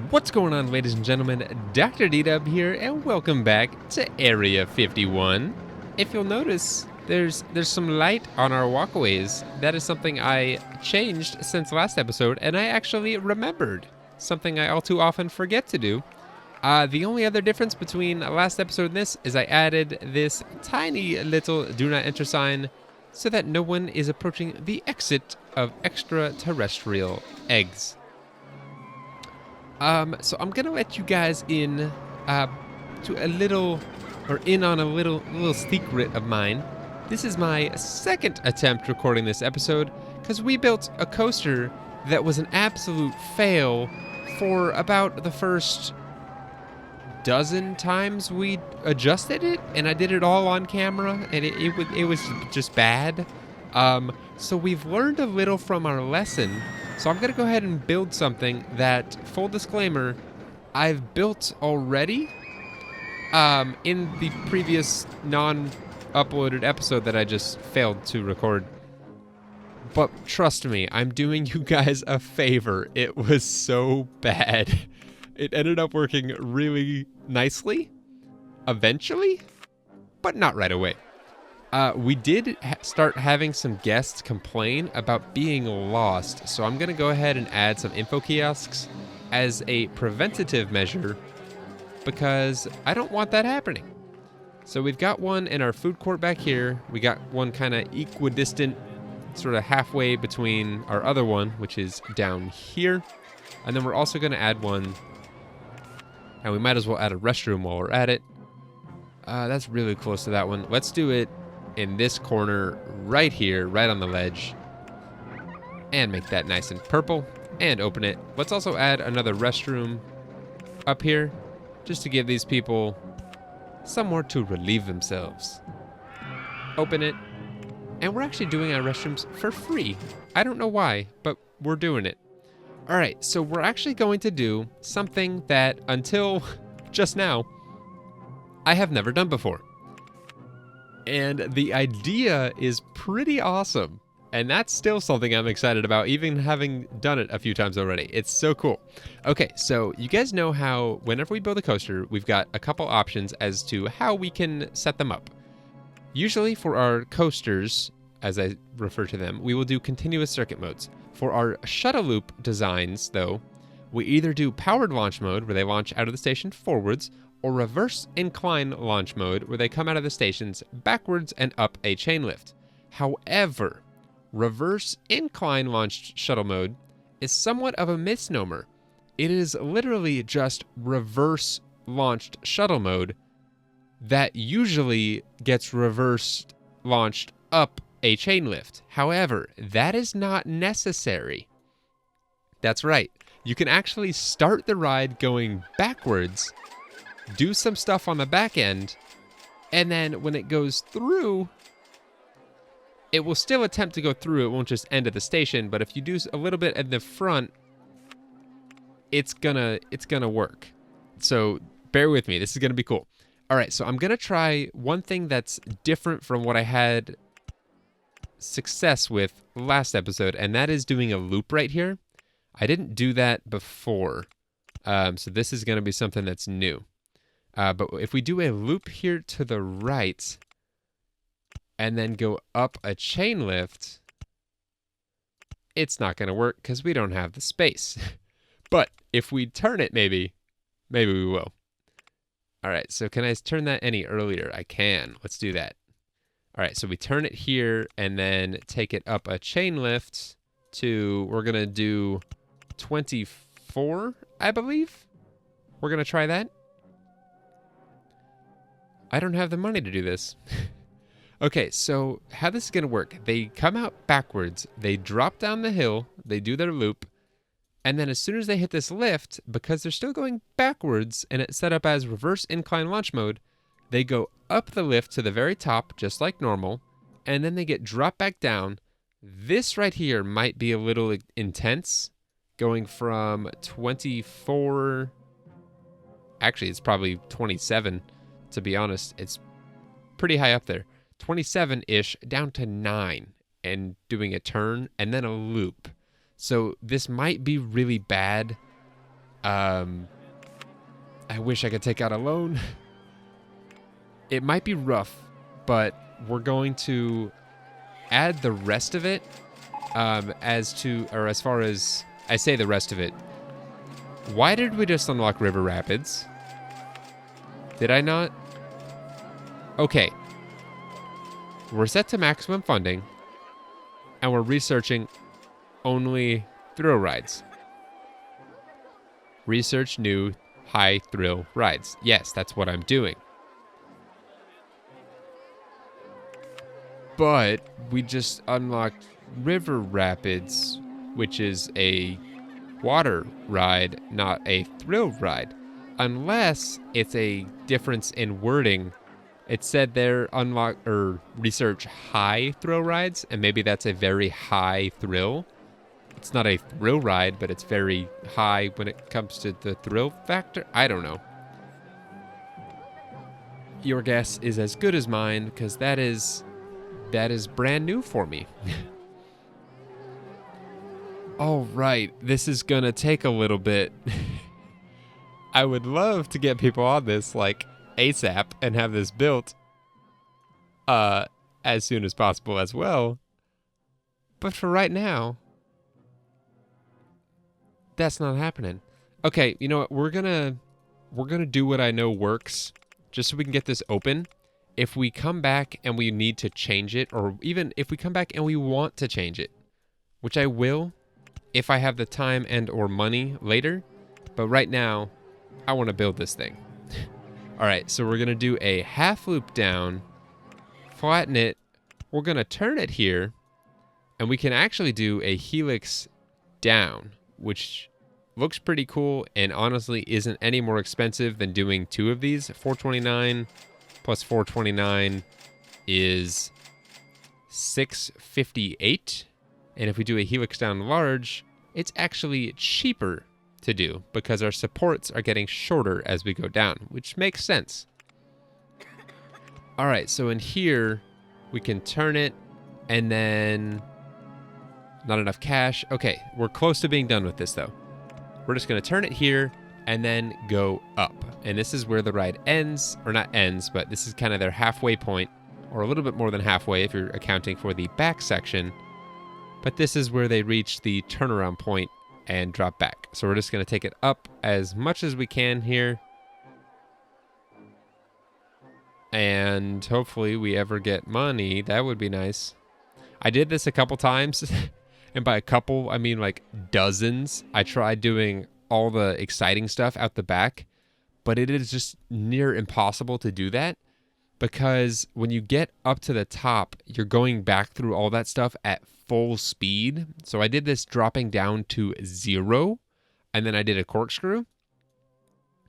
What's going on, ladies and gentlemen? Dr.DDub here, and welcome back to Area 51. If you'll notice, there's some light on our walkways. That is something I changed since last episode, and I actually remembered. Something I all too often forget to do. The only other difference between last episode and this is I added this tiny little do not enter sign so that no one is approaching the exit of extraterrestrial eggs. So I'm gonna let you guys in to a little, or in on a little secret of mine. This is my second attempt recording this episode, because we built a coaster that was an absolute fail for about the first dozen times we adjusted it, and I did it all on camera, and it was just bad. So we've learned a little from our lesson. So I'm going to go ahead and build something that, full disclaimer, I've built already in the previous non-uploaded episode that I just failed to record. But trust me, I'm doing you guys a favor. It was so bad. It ended up working really nicely, eventually, but not right away. We did start having some guests complain about being lost, so I'm going to go ahead and add some info kiosks as a preventative measure because I don't want that happening. So we've got one in our food court back here. We got one kind of equidistant, sort of halfway between our other one, which is down here. And then we're also going to add one, and we might as well add a restroom while we're at it. That's really close to that one. Let's do it in this corner right here, right on the ledge, and make that nice and purple, and open it. Let's also add another restroom up here, just to give these people somewhere to relieve themselves. Open it, and we're actually doing our restrooms for free. I don't know why, but we're doing it. All right, so we're actually going to do something that, until just now, I have never done before. And the idea is pretty awesome. And that's still something I'm excited about, even having done it a few times already. It's so cool. Okay, so you guys know how whenever we build a coaster, we've got a couple options as to how we can set them up. Usually for our coasters, as I refer to them, we will do continuous circuit modes. For our shuttle loop designs, though, we either do powered launch mode, where they launch out of the station forwards, or reverse incline launch mode, where they come out of the stations backwards and up a chain lift. However, reverse incline launched shuttle mode is somewhat of a misnomer. It is literally just reverse launched shuttle mode that usually gets reverse launched up a chain lift. However, that is not necessary. That's right. You can actually start the ride going backwards, do some stuff on the back end, and then when it goes through, it will still attempt to go through. It won't just end at the station, but if you do a little bit at the front, it's gonna work. So bear with me. This is gonna be cool. All right, so I'm gonna try one thing that's different from what I had success with last episode, and that is doing a loop right here. I didn't do that before, so this is gonna be something that's new. But if we do a loop here to the right and then go up a chain lift, it's not going to work because we don't have the space. But if we turn it, maybe we will. All right, so can I turn that any earlier? I can. Let's do that. All right, so we turn it here and then take it up a chain lift to, we're going to do 24, I believe. We're going to try that. I don't have the money to do this. Okay, so how this is going to work, they come out backwards, they drop down the hill, they do their loop, and then as soon as they hit this lift, because they're still going backwards and it's set up as reverse incline launch mode, they go up the lift to the very top, just like normal, and then they get dropped back down. This right here might be a little intense, going from 24, actually it's probably 27, to be honest. It's pretty high up there. 27-ish down to 9 and doing a turn and then a loop. So this might be really bad I wish I could take out a loan. It might be rough, but we're going to add the rest of it as far as I say the rest of it. Why did we just unlock River Rapids? Did I not? Okay. We're set to maximum funding, and we're researching only thrill rides. Research new high thrill rides. Yes, that's what I'm doing. But we just unlocked River Rapids, which is a water ride, not a thrill ride. Unless it's a difference in wording. It said there unlock or research high thrill rides, and maybe that's a very high thrill. It's not a thrill ride, but it's very high when it comes to the thrill factor. I don't know. Your guess is as good as mine, because that is brand new for me. All right, this is gonna take a little bit. I would love to get people on this like ASAP and have this built as soon as possible as well. But for right now, that's not happening. Okay, you know what? We're gonna do what I know works, just so we can get this open. If we come back and we need to change it, or even if we come back and we want to change it, which I will, if I have the time and or money later. But right now, I want to build this thing. All right, so we're gonna do a half loop down, flatten it. We're gonna turn it here, and we can actually do a helix down, which looks pretty cool and honestly isn't any more expensive than doing two of these. 429 plus 429 is 658. And if we do a helix down large, it's actually cheaper to do because our supports are getting shorter as we go down, which makes sense. All right, so in here, we can turn it and then not enough cash. Okay, we're close to being done with this though. We're just gonna turn it here and then go up. And this is where the ride ends, or not ends, but this is kind of their halfway point, or a little bit more than halfway if you're accounting for the back section. But this is where they reach the turnaround point and drop back. So we're just gonna take it up as much as we can here. And hopefully we ever get money. That would be nice. I did this a couple times. And by a couple, I mean like dozens. I tried doing all the exciting stuff out the back, but it is just near impossible to do that because when you get up to the top, you're going back through all that stuff at full speed. So I did this dropping down to 0, and then I did a corkscrew,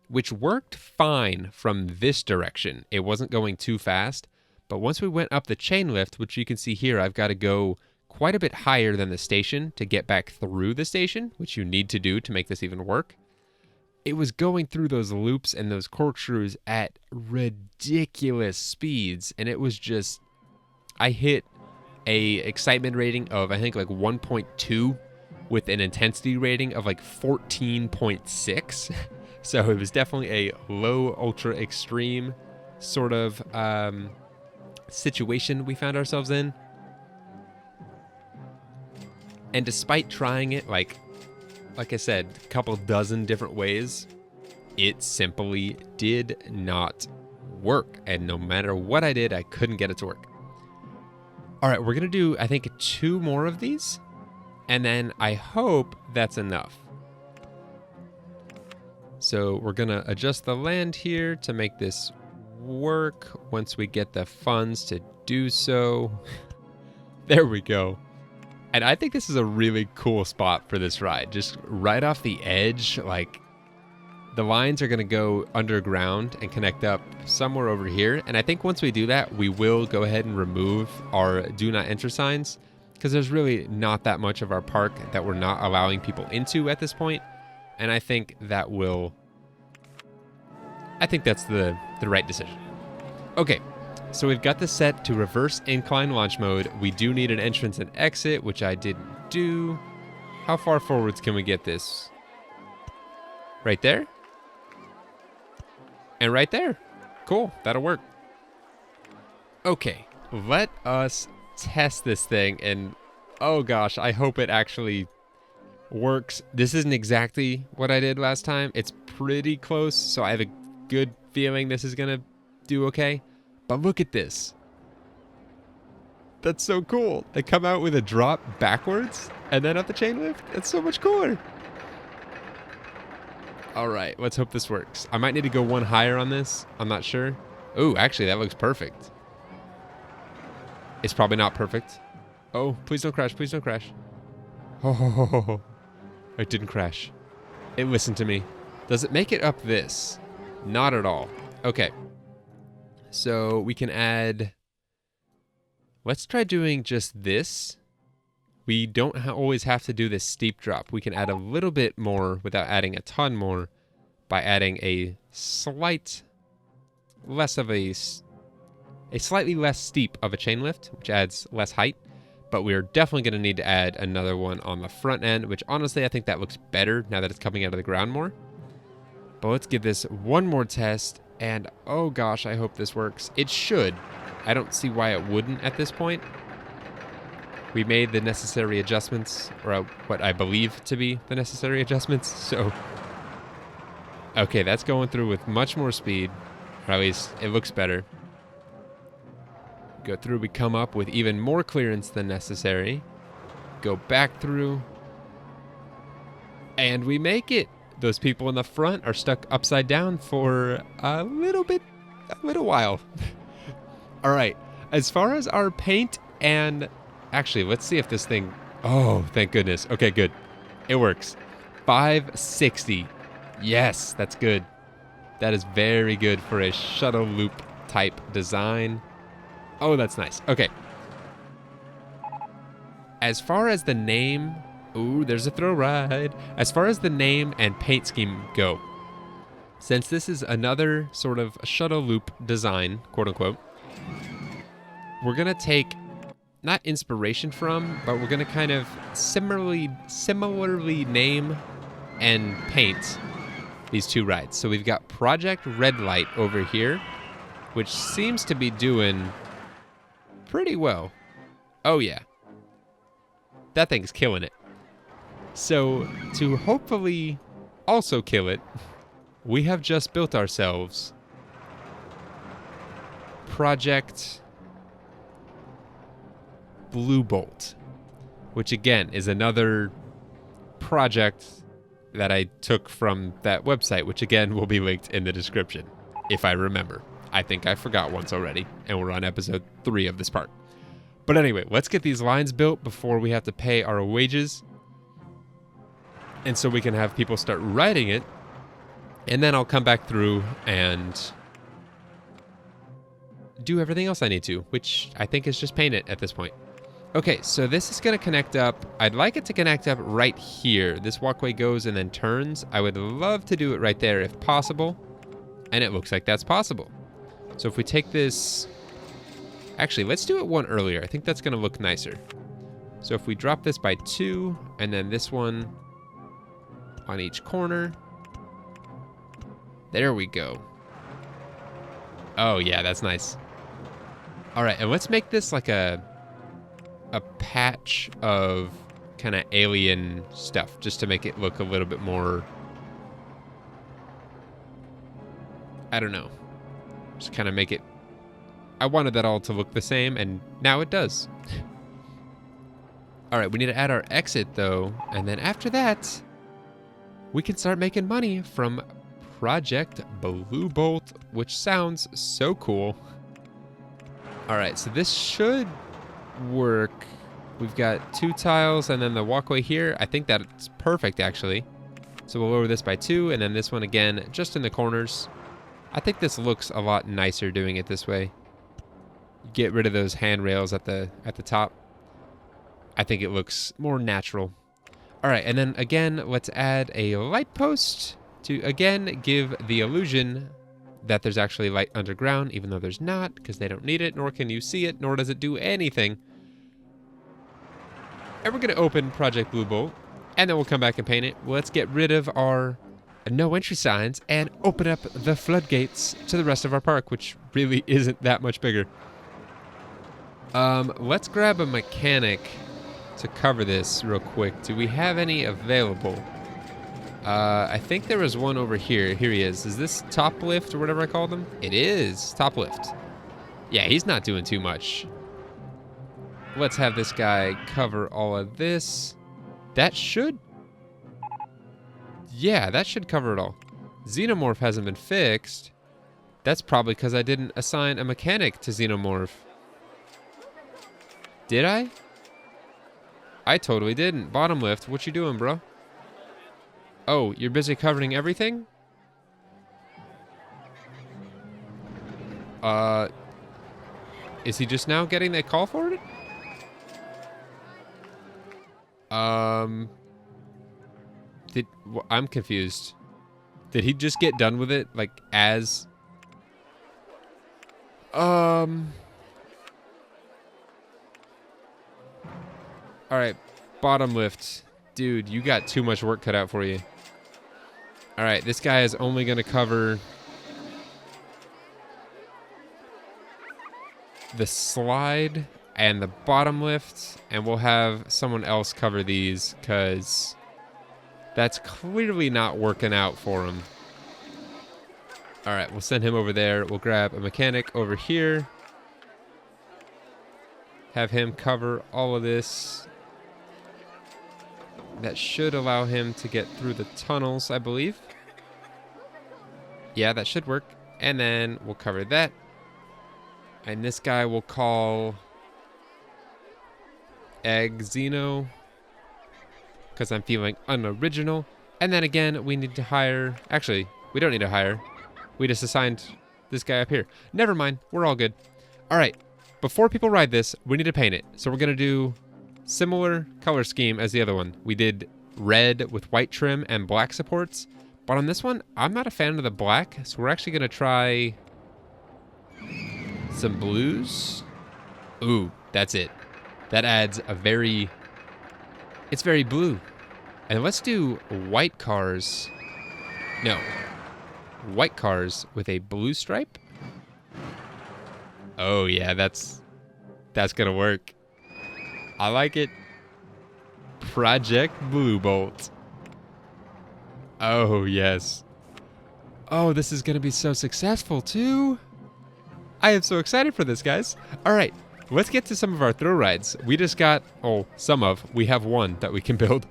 which worked fine from this direction. It wasn't going too fast, but once we went up the chain lift, which you can see here, I've got to go quite a bit higher than the station to get back through the station, which you need to do to make this even work. It was going through those loops and those corkscrews at ridiculous speeds, and it was just, I hit a excitement rating of I think like 1.2 with an intensity rating of like 14.6. So it was definitely a low ultra extreme sort of situation we found ourselves in. And despite trying it, like I said, a couple dozen different ways, it simply did not work. And no matter what I did, I couldn't get it to work. All right, we're going to do, I think, 2 more of these. And then I hope that's enough. So we're going to adjust the land here to make this work once we get the funds to do so. There we go. And I think this is a really cool spot for this ride. Just right off the edge, like the lines are going to go underground and connect up somewhere over here. And I think once we do that, we will go ahead and remove our do not enter signs because there's really not that much of our park that we're not allowing people into at this point. And I think that will, I think that's the right decision. Okay. So we've got this set to reverse incline launch mode. We do need an entrance and exit, which I didn't do. How far forwards can we get this? Right there. And right there. Cool, that'll work. Okay, let us test this thing, and oh gosh, I hope it actually works. This isn't exactly what I did last time. It's pretty close, so I have a good feeling this is gonna do okay. But look at this. That's so cool. They come out with a drop backwards and then up the chain lift. That's so much cooler. All right, let's hope this works. I might need to go one higher on this. I'm not sure. Oh, actually, that looks perfect. It's probably not perfect. Oh, please don't crash. Please don't crash. Oh, it didn't crash. It listened to me. Does it make it up this? Not at all. Okay. So we can add... Let's try doing just this. We don't always have to do this steep drop. We can add a little bit more without adding a ton more by adding a slight less of a slightly less steep of a chain lift, which adds less height. But we're definitely going to need to add another one on the front end, which honestly I think that looks better now that it's coming out of the ground more. But let's give this one more test, and oh gosh, I hope this works. It should. I don't see why it wouldn't at this point. We made the necessary adjustments, or what I believe to be the necessary adjustments, so... Okay, that's going through with much more speed, or at least it looks better. Go through, we come up with even more clearance than necessary. Go back through. And we make it. Those people in the front are stuck upside down for a little while. All right, as far as our paint and... Actually, let's see if this thing... Oh, thank goodness. Okay, good. It works. 560. Yes, that's good. That is very good for a shuttle loop type design. Oh, that's nice. Okay. As far as the name... Ooh, there's a throw ride. As far as the name and paint scheme go, since this is another sort of shuttle loop design, quote unquote, we're going to take... not inspiration from, but we're going to kind of similarly name and paint these two rides. So we've got Project Red Light over here, which seems to be doing pretty well. Oh yeah. That thing's killing it. So to hopefully also kill it, we have just built ourselves Project Bluebolt, which again is another project that I took from that website, which again will be linked in the description, if I remember. I think I forgot once already, and we're on episode 3 of this part. But anyway, let's get these lines built before we have to pay our wages, and so we can have people start riding it, and then I'll come back through and do everything else I need to, which I think is just paint it at this point. Okay, so this is going to connect up. I'd like it to connect up right here. This walkway goes and then turns. I would love to do it right there if possible, and it looks like that's possible. So if we take this... Actually, let's do it one earlier. I think that's going to look nicer. So if we drop this by 2, and then this one on each corner. There we go. Oh, yeah, that's nice. All right, and let's make this like a patch of kind of alien stuff, just to make it look a little bit more... I don't know. Just kind of make it... I wanted that all to look the same, and now it does. All right, we need to add our exit, though, and then after that, we can start making money from Project Bluebolt, which sounds so cool. All right, so this should work. We've got 2 tiles, and then the walkway here. I think that's perfect, actually. So we'll lower this by 2, and then this one again, just in the corners. I think this looks a lot nicer doing it this way. Get rid of those handrails at the top. I think it looks more natural. All right, and then again, let's add a light post to again give the illusion that there's actually light underground, even though there's not, because they don't need it, nor can you see it, nor does it do anything. And we're going to open Project Bluebolt, and then we'll come back and paint it. Let's get rid of our no entry signs and open up the floodgates to the rest of our park, which really isn't that much bigger. Let's grab a mechanic to cover this real quick. Do we have any available? I think there was one over here. Here he is. Is this top lift or whatever I called him? It is top lift. Yeah, he's not doing too much. Let's have this guy cover all of this. That should... Yeah, that should cover it all. Xenomorph hasn't been fixed. That's probably because I didn't assign a mechanic to Xenomorph. Did I? I totally didn't. Bottom lift, what you doing, bro? Oh, you're busy covering everything? Is he just now getting that call for it? I'm confused. Did he just get done with it, like, as... Alright, bottom lift. Dude, you got too much work cut out for you. Alright, this guy is only gonna cover... the slide and the bottom lift, and we'll have someone else cover these, because that's clearly not working out for him. Alright, we'll send him over there. We'll grab a mechanic over here. Have him cover all of this. That should allow him to get through the tunnels, I believe. Yeah, that should work. And then we'll cover that. And this guy will call Egg Xeno, because I'm feeling unoriginal. And then again, we need to hire... Actually, we don't need to hire. We just assigned this guy up here. Never mind. We're all good. All right. Before people ride this, we need to paint it. So we're going to do similar color scheme as the other one. We did red with white trim and black supports. But on this one, I'm not a fan of the black. So we're actually going to try some blues. Ooh, that's it. That adds a very... It's very blue. And let's do white cars. No. White cars with a blue stripe. Oh yeah, that's gonna work. I like it. Project Bluebolt. Oh yes. Oh, this is gonna be so successful too. I am so excited for this, guys. All right, let's get to some of our throw rides. We just got, we have one that we can build.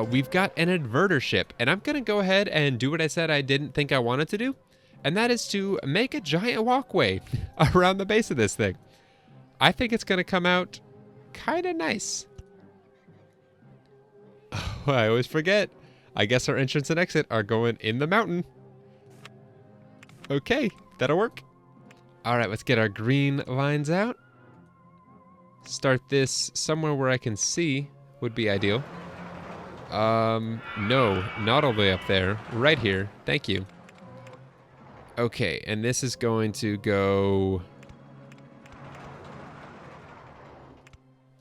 We've got an inverter ship, and I'm gonna go ahead and do what I said I didn't think I wanted to do, and that is to make a giant walkway around the base of this thing. I think it's gonna come out kind of nice. Oh, I always forget. I guess our entrance and exit are going in the mountain. Okay, that'll work. All right, let's get our green lines out. Start this somewhere where I can see would be ideal. No, not all the way up there. Right here. Thank you. Okay, and this is going to go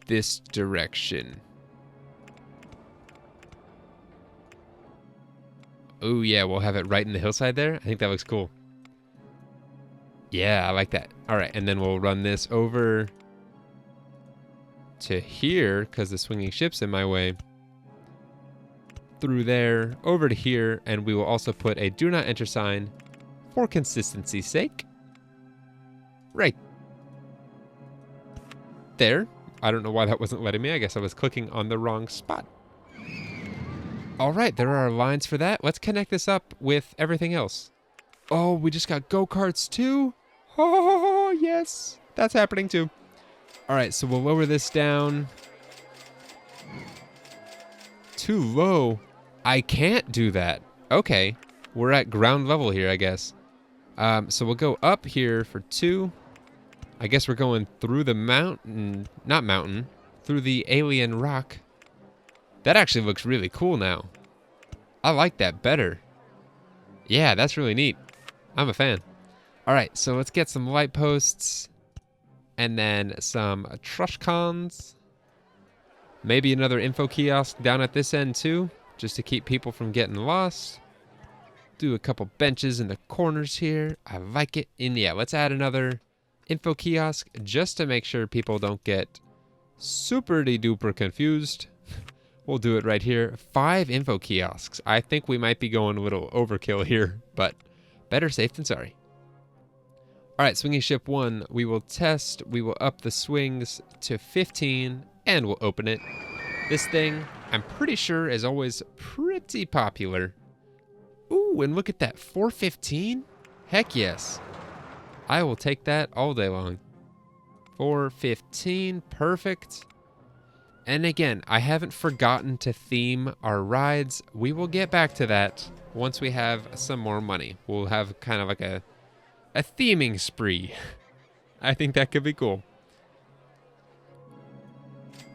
this direction. Oh yeah, we'll have it right in the hillside there. I think that looks cool. Yeah, I like that. All right, and then we'll run this over to here because the swinging ship's in my way. Through there, over to here, and we will also put a do not enter sign for consistency's sake. Right there. I don't know why that wasn't letting me. I guess I was clicking on the wrong spot. All right, there are our lines for that. Let's connect this up with everything else. Oh, we just got go-karts too? Oh, yes. That's happening too. All right, so we'll lower this down. Too low. I can't do that. Okay. We're at ground level here, I guess. So we'll go up here for 2. I guess we're going through the mountain. Not mountain. Through the alien rock. That actually looks really cool now. I like that better. Yeah, that's really neat. I'm a fan. All right, so let's get some light posts. And then some trush cons. Maybe another info kiosk down at this end too, just to keep people from getting lost. do a couple benches in the corners here. I like it. And yeah, let's add another info kiosk just to make sure people don't get super duper confused. We'll do it right here. 5 info kiosks. I think we might be going a little overkill here, but better safe than sorry. All right, swinging ship 1, we will test. We will up the swings to 15 and we'll open it. This thing, I'm pretty sure, is always pretty popular. Ooh, and look at that, 415? Heck yes. I will take that all day long. 415, perfect. And again, I haven't forgotten to theme our rides. We will get back to that once we have some more money. We'll have kind of like a theming spree. I think that could be cool.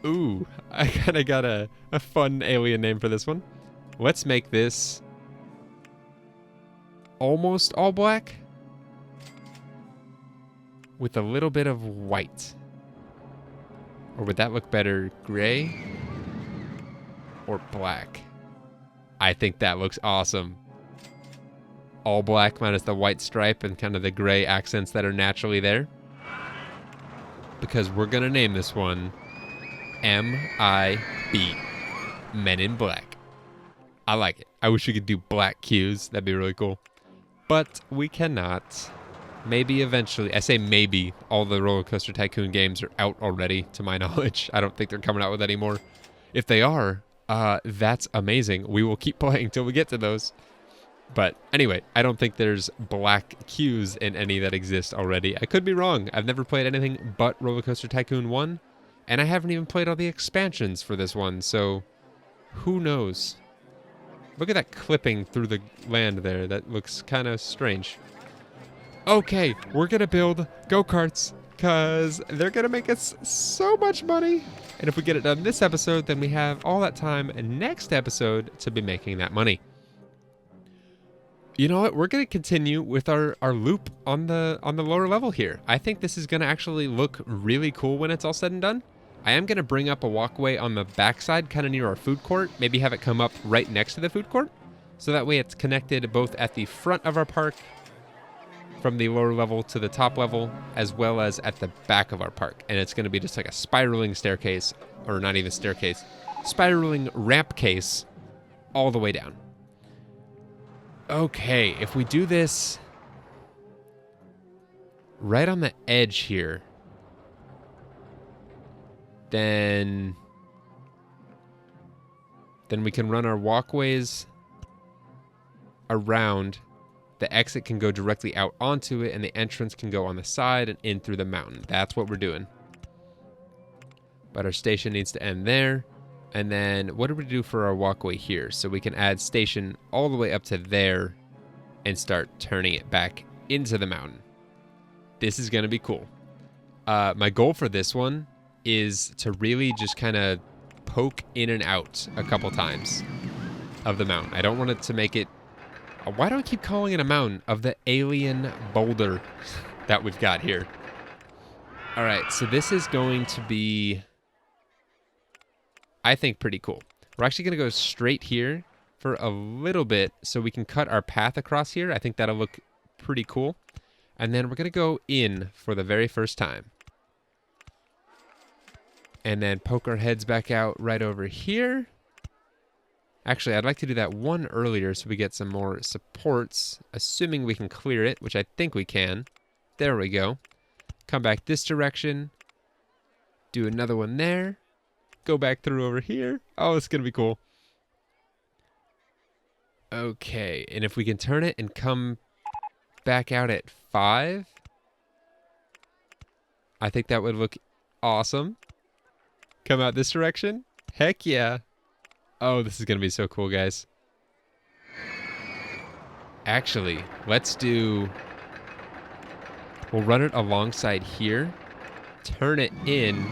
Ooh, I kind of got a fun alien name for this one. Let's make this almost all black with a little bit of white. Or would that look better, gray or black? I think that looks awesome. All black minus the white stripe and kind of the gray accents that are naturally there. Because we're gonna name this one MIB, Men in Black. I like it. I wish we could do black cues. That'd be really cool. But we cannot. Maybe eventually. I say maybe. All the RollerCoaster Tycoon games are out already, to my knowledge. I don't think they're coming out with any more. If they are, that's amazing. We will keep playing until we get to those. But anyway, I don't think there's black cues in any that exist already. I could be wrong. I've never played anything but RollerCoaster Tycoon 1. And I haven't even played all the expansions for this one, so who knows? Look at that clipping through the land there. That looks kind of strange. Okay, we're gonna build go-karts because they're gonna make us so much money. And if we get it done this episode, then we have all that time next episode to be making that money. You know what? We're gonna continue with our loop on the lower level here. I think this is gonna actually look really cool when it's all said and done. I am gonna bring up a walkway on the backside, kind of near our food court. Maybe have it come up right next to the food court, so that way it's connected both at the front of our park from the lower level to the top level, as well as at the back of our park. And it's going to be just like a spiraling staircase, or not even staircase, spiraling ramp case all the way down. Okay, if we do this right on the edge here, then we can run our walkways around. The exit can go directly out onto it, and the entrance can go on the side and in through the mountain. That's what we're doing. But our station needs to end there. And then what do we do for our walkway here? So we can add station all the way up to there and start turning it back into the mountain. This is going to be cool. My goal for this one is to really just kind of poke in and out a couple times of the mountain. I don't want it to make it... Why do I keep calling it a mountain? Of the alien boulder that we've got here. All right, so this is going to be, I think, pretty cool. We're actually going to go straight here for a little bit so we can cut our path across here. I think that'll look pretty cool. And then we're going to go in for the very first time. And then poke our heads back out right over here. Actually, I'd like to do that one earlier so we get some more supports, assuming we can clear it, which I think we can. There we go. Come back this direction. Do another one there. Go back through over here. Oh, it's going to be cool. Okay, and if we can turn it and come back out at 5, I think that would look awesome. Come out this direction. Heck yeah. Oh, this is going to be so cool, guys. Actually, let's do... We'll run it alongside here. Turn it in.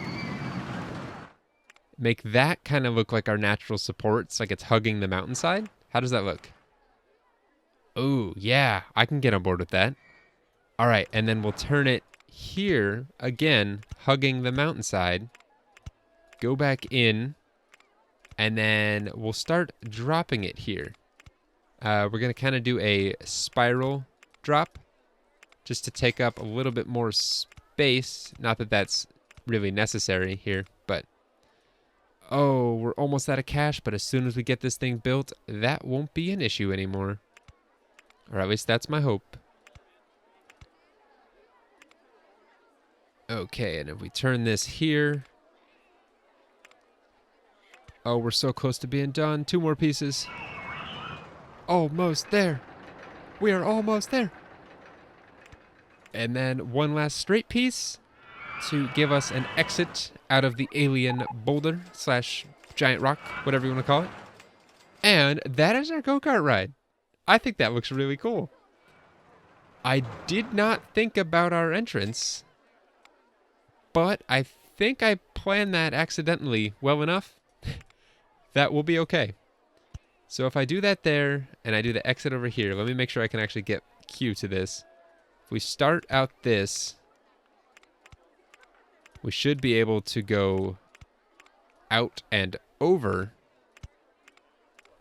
Make that kind of look like our natural supports, like it's hugging the mountainside. How does that look? Oh, yeah. I can get on board with that. All right, and then we'll turn it here, again, hugging the mountainside. Go back in. And then we'll start dropping it here. We're going to kind of do a spiral drop just to take up a little bit more space. Not that that's really necessary here, but... Oh, we're almost out of cash, but as soon as we get this thing built, that won't be an issue anymore. Or at least that's my hope. Okay, and if we turn this here... Oh, we're so close to being done. 2 more pieces. Almost there. We are almost there. And then 1 last straight piece to give us an exit out of the alien boulder / giant rock, whatever you want to call it. And that is our go-kart ride. I think that looks really cool. I did not think about our entrance, but I think I planned that accidentally well enough. That will be okay. So if I do that there, and I do the exit over here, let me make sure I can actually get Q to this. If we start out this, we should be able to go out and over,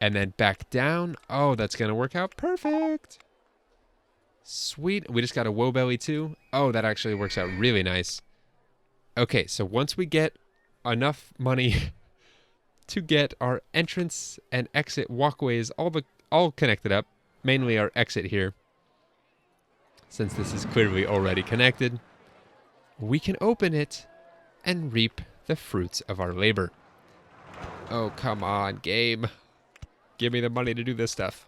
and then back down. Oh, that's going to work out perfect. Sweet. We just got a woe belly too. Oh, that actually works out really nice. Okay, so once we get enough money to get our entrance and exit walkways all connected up, mainly our exit here, since this is clearly already connected, we can open it and reap the fruits of our labor. Oh, come on, game. Give me the money to do this stuff.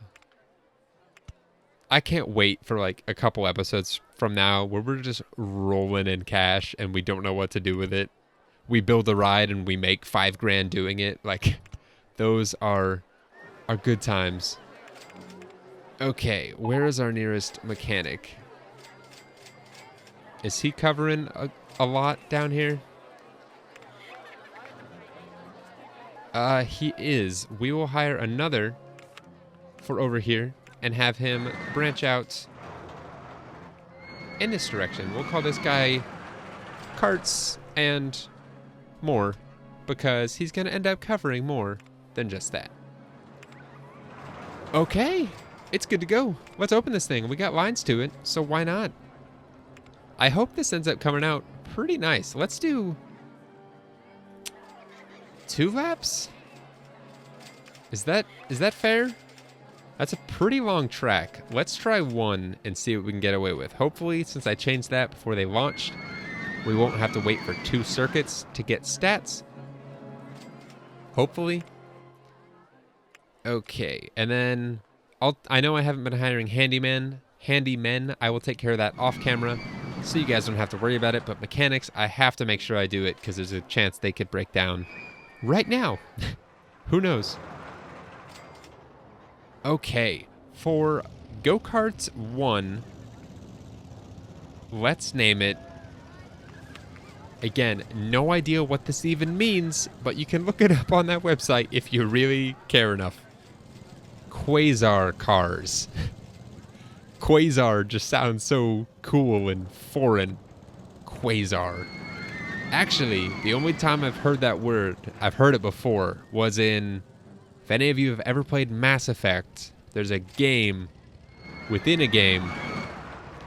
I can't wait for like a couple episodes from now where we're just rolling in cash and we don't know what to do with it. We build a ride and we make $5 grand doing it. Like, those are good times. Okay, where is our nearest mechanic? Is he covering a lot down here? He is. We will hire another for over here and have him branch out in this direction. We'll call this guy Carts and More, because he's going to end up covering more than just that. Okay, it's good to go. Let's open this thing. We got lines to it, so why not? I hope this ends up coming out pretty nice. Let's do 2 laps? Is that fair? That's a pretty long track. Let's try 1 and see what we can get away with. Hopefully, since I changed that before they launched, we won't have to wait for 2 circuits to get stats. Hopefully. Okay, and then I know I haven't been hiring handymen. I will take care of that off camera, so you guys don't have to worry about it. But mechanics, I have to make sure I do it because there's a chance they could break down right now. Who knows? Okay, for Go-Karts 1, let's name it. Again, no idea what this even means, but you can look it up on that website if you really care enough. Quasar cars. Quasar just sounds so cool and foreign. Quasar. Actually, the only time I've heard that word, I've heard it before, was in... If any of you have ever played Mass Effect, there's a game within a game,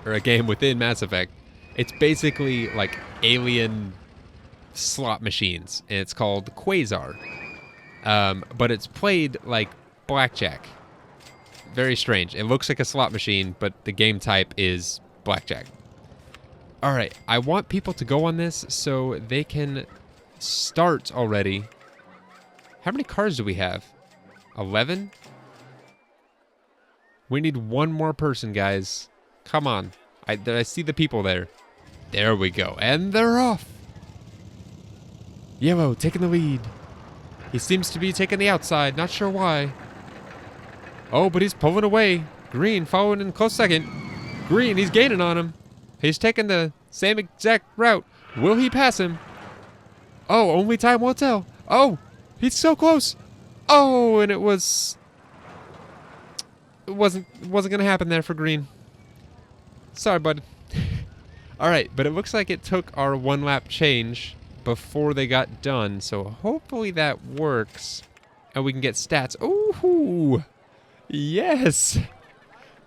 or a game within Mass Effect. It's basically like alien slot machines, and it's called Quasar. But it's played like blackjack. Very strange. It looks like a slot machine, but the game type is blackjack. All right, I want people to go on this so they can start already. How many cars do we have? 11? We need 1 more person, guys. Come on. I see the people there. There we go. And they're off. Yellow taking the lead. He seems to be taking the outside. Not sure why. Oh, but he's pulling away. Green following in close second. Green, he's gaining on him. He's taking the same exact route. Will he pass him? Oh, only time will tell. Oh, he's so close. Oh, and it wasn't gonna happen there for Green. Sorry, bud. All right, but it looks like it took our 1 lap change before they got done, so hopefully that works, and we can get stats. Ooh, Yes.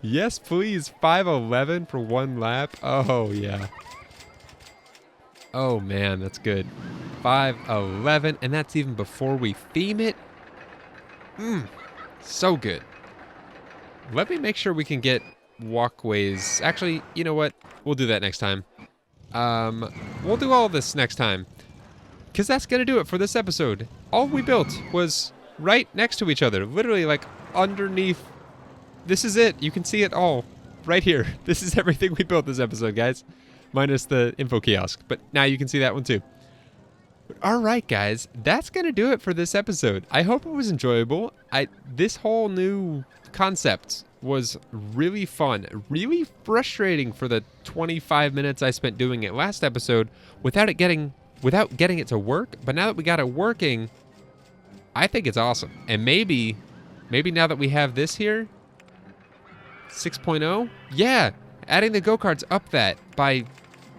Yes, please. 5:11 for one lap. Oh, yeah. Oh, man, that's good. 5:11, and that's even before we theme it. So good. Let me make sure we can get walkways. Actually, you know what? We'll do that next time. We'll do all of this next time. Because that's going to do it for this episode. All we built was right next to each other. Literally, like, underneath. This is it. You can see it all right here. This is everything we built this episode, guys. Minus the info kiosk. But now you can see that one, too. All right, guys. That's going to do it for this episode. I hope it was enjoyable. This whole new concept was really fun. Really frustrating for the 25 minutes I spent doing it last episode without getting it to work. But now that we got it working, I think it's awesome. And maybe now that we have this here, 6.0, yeah, adding the go-karts up that by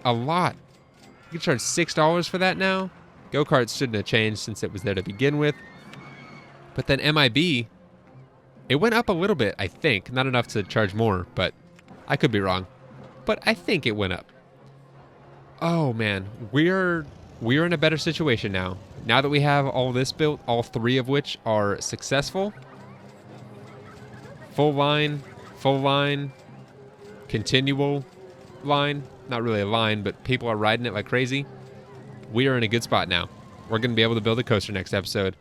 a lot. You can charge $6 for that now. Go-karts shouldn't have changed since it was there to begin with. But then MIB, it went up a little bit, I think. Not enough to charge more, but I could be wrong. But I think it went up. Oh man, we're in a better situation now. Now that we have all this built, all three of which are successful. Full line, continual line. Not really a line, but people are riding it like crazy. We are in a good spot now. We're going to be able to build a coaster next episode.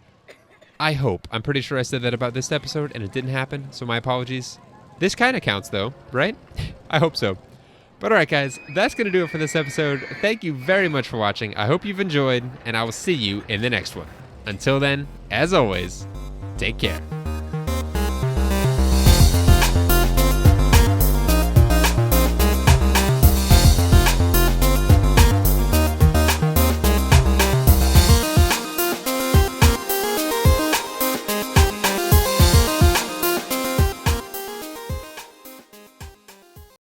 I hope. I'm pretty sure I said that about this episode, and it didn't happen, so my apologies. This kind of counts, though, right? I hope so. But alright, guys, that's going to do it for this episode. Thank you very much for watching. I hope you've enjoyed, and I will see you in the next one. Until then, as always, take care.